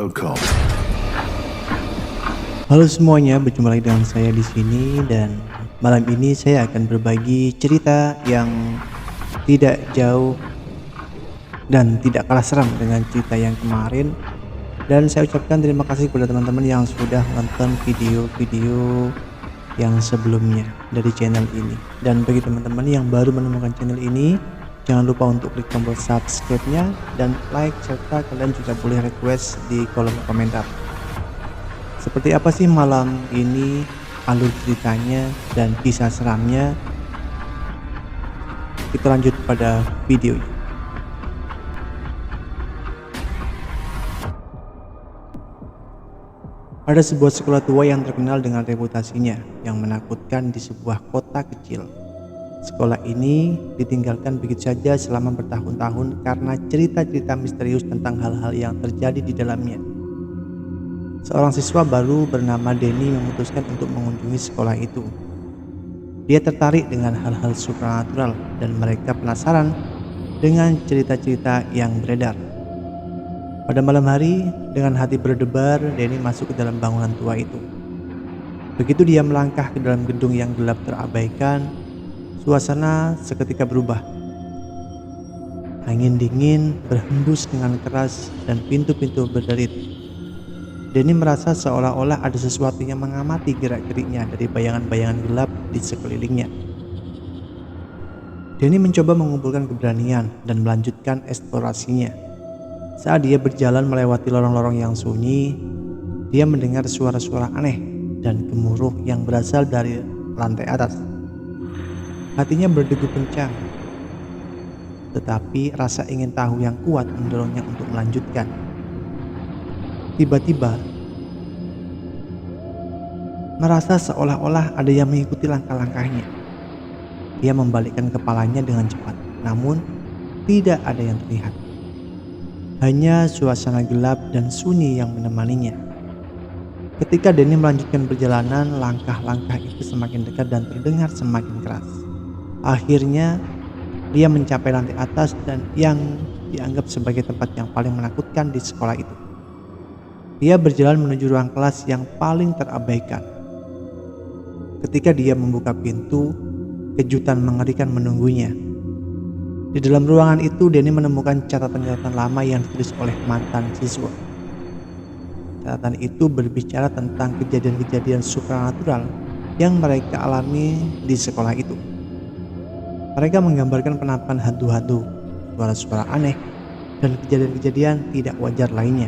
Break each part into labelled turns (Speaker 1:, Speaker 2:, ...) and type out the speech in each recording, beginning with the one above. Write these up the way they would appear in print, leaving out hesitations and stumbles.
Speaker 1: Welcome.
Speaker 2: Halo semuanya, berjumpa lagi dengan saya di sini dan malam ini saya akan berbagi cerita yang tidak jauh dan tidak kalah seram dengan cerita yang kemarin. Dan saya ucapkan terima kasih kepada teman-teman yang sudah nonton video-video yang sebelumnya dari channel ini. Dan bagi teman-teman yang baru menemukan channel ini, jangan lupa untuk klik tombol subscribe-nya dan like, serta kalian juga boleh request di kolom komentar. Seperti apa sih malam ini alur ceritanya dan kisah seramnya? Kita lanjut pada videonya. Ada sebuah sekolah tua yang terkenal dengan reputasinya yang menakutkan di sebuah kota kecil. Sekolah ini ditinggalkan begitu saja selama bertahun-tahun karena cerita-cerita misterius tentang hal-hal yang terjadi di dalamnya. Seorang siswa baru bernama Denny memutuskan untuk mengunjungi sekolah itu. Dia tertarik dengan hal-hal supernatural dan mereka penasaran dengan cerita-cerita yang beredar. Pada malam hari, dengan hati berdebar, Denny masuk ke dalam bangunan tua itu. Begitu dia melangkah ke dalam gedung yang gelap terabaikan, suasana seketika berubah. Angin dingin berhembus dengan keras dan pintu-pintu berderit. Denny merasa seolah-olah ada sesuatu yang mengamati gerak-geriknya dari bayangan-bayangan gelap di sekelilingnya. Denny mencoba mengumpulkan keberanian dan melanjutkan eksplorasinya. Saat dia berjalan melewati lorong-lorong yang sunyi, dia mendengar suara-suara aneh dan gemuruh yang berasal dari lantai atas. Hatinya berdegup kencang, tetapi rasa ingin tahu yang kuat mendorongnya untuk melanjutkan. Tiba-tiba, merasa seolah-olah ada yang mengikuti langkah-langkahnya. Dia membalikkan kepalanya dengan cepat, namun tidak ada yang terlihat. Hanya suasana gelap dan sunyi yang menemaninya. Ketika Denny melanjutkan perjalanan, langkah-langkah itu semakin dekat dan terdengar semakin keras. Akhirnya, dia mencapai lantai atas dan yang dianggap sebagai tempat yang paling menakutkan di sekolah itu. Dia berjalan menuju ruang kelas yang paling terabaikan. Ketika dia membuka pintu, kejutan mengerikan menunggunya. Di dalam ruangan itu, Denny menemukan catatan-catatan lama yang ditulis oleh mantan siswa. Catatan itu berbicara tentang kejadian-kejadian supernatural yang mereka alami di sekolah itu. Mereka menggambarkan penampakan hantu-hantu, suara-suara aneh, dan kejadian-kejadian tidak wajar lainnya.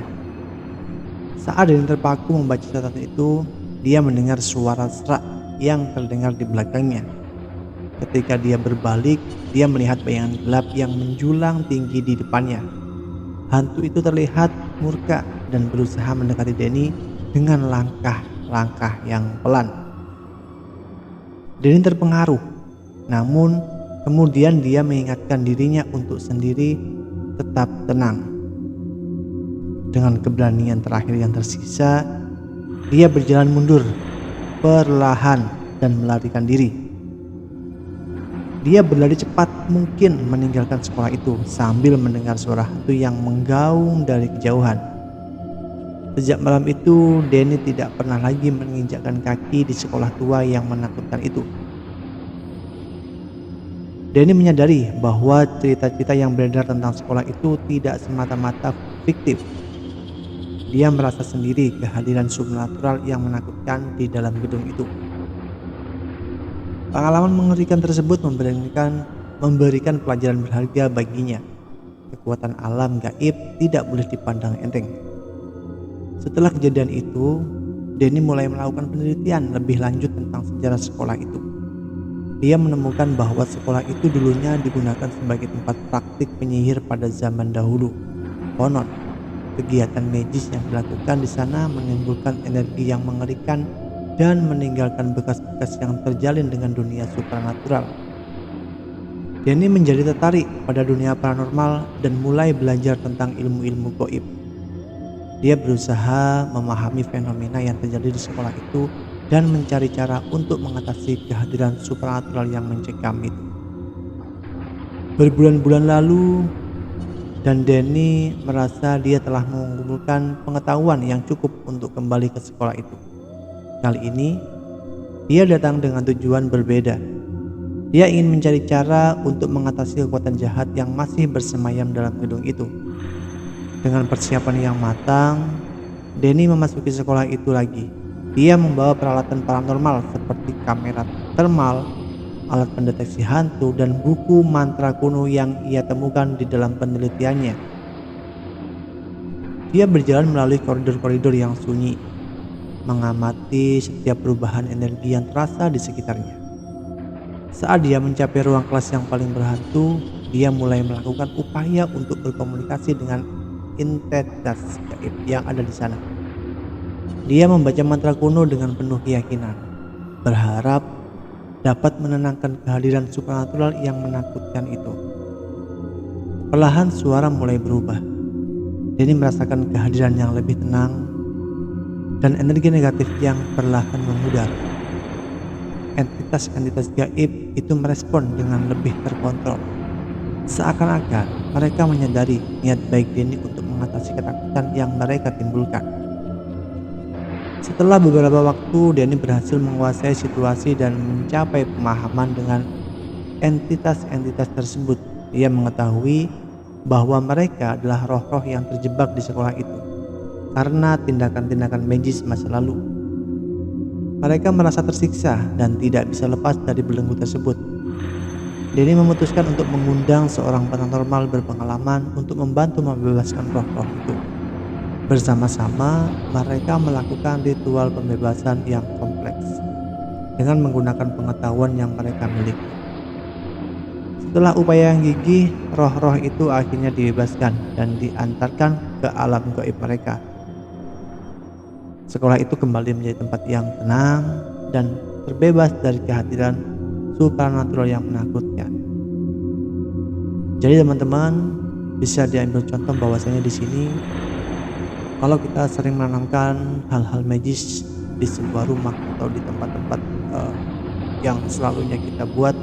Speaker 2: Saat Denny terpaku membaca catatan itu, dia mendengar suara serak yang terdengar di belakangnya. Ketika dia berbalik, dia melihat bayangan gelap yang menjulang tinggi di depannya. Hantu itu terlihat murka dan berusaha mendekati Denny dengan langkah-langkah yang pelan. Denny terpengaruh, namun kemudian dia mengingatkan dirinya untuk sendiri tetap tenang. Dengan keberanian terakhir yang tersisa, dia berjalan mundur perlahan dan melarikan diri. Dia berlari cepat mungkin meninggalkan sekolah itu sambil mendengar suara hantu yang menggaung dari kejauhan. Sejak malam itu, Denny tidak pernah lagi menginjakkan kaki di sekolah tua yang menakutkan itu. Denny menyadari bahwa cerita-cerita yang beredar tentang sekolah itu tidak semata-mata fiktif. Dia merasa sendiri kehadiran supernatural yang menakutkan di dalam gedung itu. Pengalaman mengerikan tersebut memberikan pelajaran berharga baginya. Kekuatan alam gaib tidak boleh dipandang enteng. Setelah kejadian itu, Denny mulai melakukan penelitian lebih lanjut tentang sejarah sekolah itu. Dia menemukan bahwa sekolah itu dulunya digunakan sebagai tempat praktik penyihir pada zaman dahulu. Konon, kegiatan magis yang dilakukan di sana menimbulkan energi yang mengerikan dan meninggalkan bekas-bekas yang terjalin dengan dunia supernatural. Denny menjadi tertarik pada dunia paranormal dan mulai belajar tentang ilmu-ilmu gaib. Dia berusaha memahami fenomena yang terjadi di sekolah itu dan mencari cara untuk mengatasi kehadiran supernatural yang mencekam itu. Berbulan-bulan lalu, dan Denny merasa dia telah mengumpulkan pengetahuan yang cukup untuk kembali ke sekolah itu. Kali ini, dia datang dengan tujuan berbeda. Dia ingin mencari cara untuk mengatasi kekuatan jahat yang masih bersemayam dalam gedung itu. Dengan persiapan yang matang, Denny memasuki sekolah itu lagi. Dia membawa peralatan paranormal seperti kamera thermal, alat pendeteksi hantu, dan buku mantra kuno yang ia temukan di dalam penelitiannya. Dia berjalan melalui koridor-koridor yang sunyi, mengamati setiap perubahan energi yang terasa di sekitarnya. Saat dia mencapai ruang kelas yang paling berhantu, dia mulai melakukan upaya untuk berkomunikasi dengan entitas gaib yang ada di sana. Dia membaca mantra kuno dengan penuh keyakinan, berharap dapat menenangkan kehadiran supernatural yang menakutkan itu. Perlahan suara mulai berubah. Denny merasakan kehadiran yang lebih tenang dan energi negatif yang perlahan memudar. Entitas-entitas gaib itu merespon dengan lebih terkontrol. Seakan-akan mereka menyadari niat baik Denny untuk mengatasi ketakutan yang mereka timbulkan. Setelah beberapa waktu, Denny berhasil menguasai situasi dan mencapai pemahaman dengan entitas-entitas tersebut. Dia mengetahui bahwa mereka adalah roh-roh yang terjebak di sekolah itu karena tindakan-tindakan magis masa lalu. Mereka merasa tersiksa dan tidak bisa lepas dari belenggu tersebut. Denny memutuskan untuk mengundang seorang paranormal berpengalaman untuk membantu membebaskan roh-roh itu. Bersama-sama, mereka melakukan ritual pembebasan yang kompleks dengan menggunakan pengetahuan yang mereka miliki. Setelah upaya yang gigih, roh-roh itu akhirnya dibebaskan dan diantarkan ke alam gaib mereka. Sekolah itu kembali menjadi tempat yang tenang dan terbebas dari kehadiran supernatural yang menakutkan. Jadi teman-teman, bisa diambil contoh bahwasanya di sini kalau kita sering menanamkan hal-hal magis di sebuah rumah atau di tempat-tempat yang selalunya kita buat,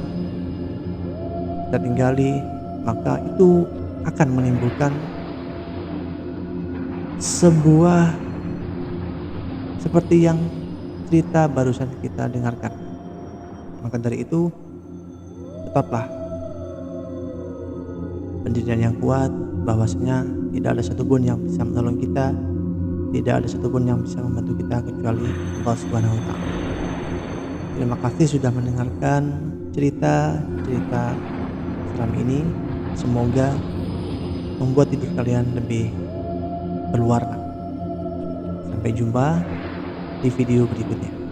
Speaker 2: kita tinggali, maka itu akan menimbulkan sebuah seperti yang cerita barusan kita dengarkan. Maka dari itu, tetaplah pendirian yang kuat bahwasanya tidak ada satupun yang bisa menolong kita, tidak ada satupun yang bisa membantu kita kecuali Allah Subhanahu wa Ta'ala. Terima kasih sudah mendengarkan cerita-cerita seram ini. Semoga membuat hidup kalian lebih berwarna. Sampai jumpa di video berikutnya.